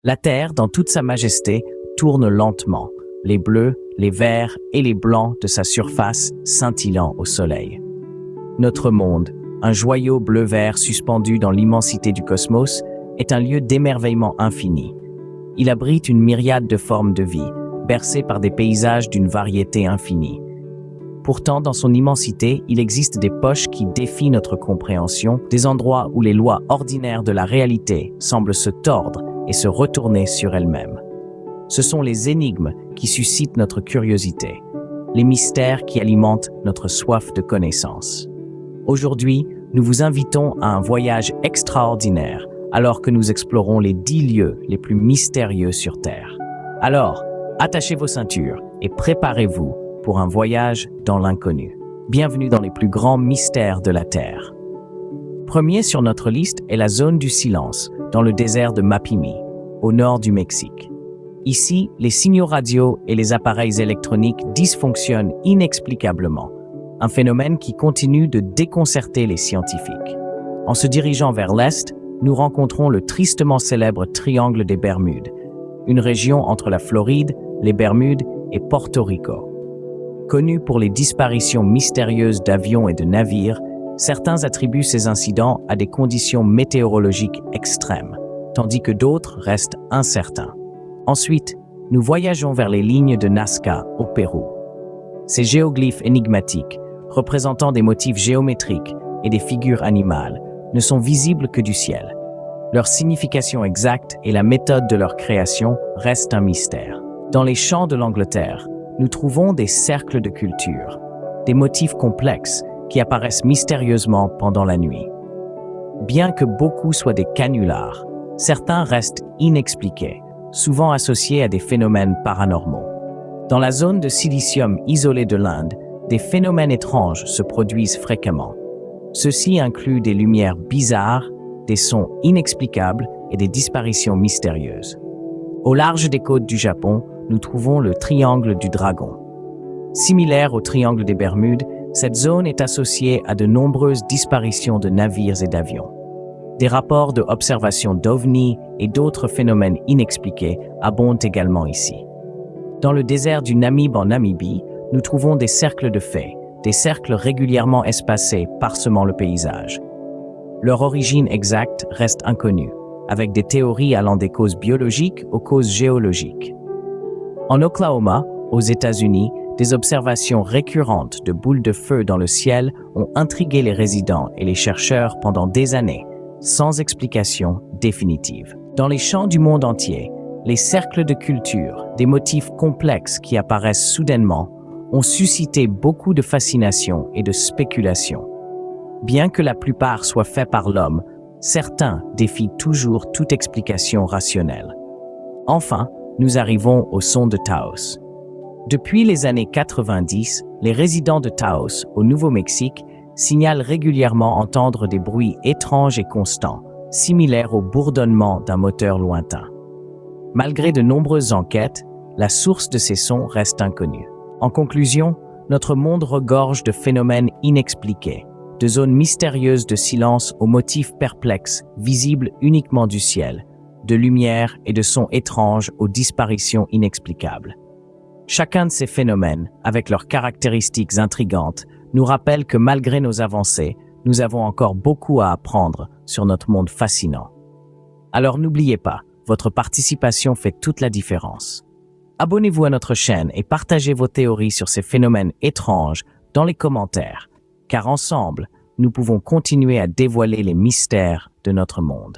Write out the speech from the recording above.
La Terre, dans toute sa majesté, tourne lentement, les bleus, les verts et les blancs de sa surface scintillant au soleil. Notre monde, un joyau bleu-vert suspendu dans l'immensité du cosmos, est un lieu d'émerveillement infini. Il abrite une myriade de formes de vie, bercées par des paysages d'une variété infinie. Pourtant, dans son immensité, il existe des poches qui défient notre compréhension, des endroits où les lois ordinaires de la réalité semblent se tordre et se retourner sur elles-mêmes. Ce sont les énigmes qui suscitent notre curiosité, les mystères qui alimentent notre soif de connaissance. Aujourd'hui, nous vous invitons à un voyage extraordinaire alors que nous explorons les 10 lieux les plus mystérieux sur Terre. Alors, attachez vos ceintures et préparez-vous pour un voyage dans l'inconnu. Bienvenue dans les plus grands mystères de la Terre. Premier sur notre liste est la zone du silence, dans le désert de Mapimi, au nord du Mexique. Ici, les signaux radio et les appareils électroniques dysfonctionnent inexplicablement, un phénomène qui continue de déconcerter les scientifiques. En se dirigeant vers l'est, nous rencontrons le tristement célèbre Triangle des Bermudes, une région entre la Floride, les Bermudes et Porto Rico. Connue pour les disparitions mystérieuses d'avions et de navires, certains attribuent ces incidents à des conditions météorologiques extrêmes, tandis que d'autres restent incertains. Ensuite, nous voyageons vers les lignes de Nazca au Pérou. Ces géoglyphes énigmatiques, représentant des motifs géométriques et des figures animales, ne sont visibles que du ciel. Leur signification exacte et la méthode de leur création restent un mystère. Dans les champs de l'Angleterre, nous trouvons des cercles de culture, des motifs complexes qui apparaissent mystérieusement pendant la nuit. Bien que beaucoup soient des canulars, certains restent inexpliqués, souvent associés à des phénomènes paranormaux. Dans la zone de silicium isolée de l'Inde, des phénomènes étranges se produisent fréquemment. Ceux-ci incluent des lumières bizarres, des sons inexplicables et des disparitions mystérieuses. Au large des côtes du Japon, nous trouvons le triangle du dragon. Similaire au triangle des Bermudes, cette zone est associée à de nombreuses disparitions de navires et d'avions. Des rapports de observation d'ovnis et d'autres phénomènes inexpliqués abondent également ici. Dans le désert du Namib en Namibie, nous trouvons des cercles de fées, des cercles régulièrement espacés parsemant le paysage. Leur origine exacte reste inconnue, avec des théories allant des causes biologiques aux causes géologiques. En Oklahoma, aux États-Unis, des observations récurrentes de boules de feu dans le ciel ont intrigué les résidents et les chercheurs pendant des années, sans explication définitive. Dans les champs du monde entier, les cercles de culture, des motifs complexes qui apparaissent soudainement, ont suscité beaucoup de fascination et de spéculation. Bien que la plupart soient faits par l'homme, certains défient toujours toute explication rationnelle. Enfin, nous arrivons au son de Taos. Depuis les années 90, les résidents de Taos, au Nouveau-Mexique, signalent régulièrement entendre des bruits étranges et constants, similaires au bourdonnement d'un moteur lointain. Malgré de nombreuses enquêtes, la source de ces sons reste inconnue. En conclusion, notre monde regorge de phénomènes inexpliqués, de zones mystérieuses de silence aux motifs perplexes, visibles uniquement du ciel, de lumière et de sons étranges aux disparitions inexplicables. Chacun de ces phénomènes, avec leurs caractéristiques intrigantes, nous rappelle que malgré nos avancées, nous avons encore beaucoup à apprendre sur notre monde fascinant. Alors n'oubliez pas, votre participation fait toute la différence. Abonnez-vous à notre chaîne et partagez vos théories sur ces phénomènes étranges dans les commentaires, car ensemble, nous pouvons continuer à dévoiler les mystères de notre monde.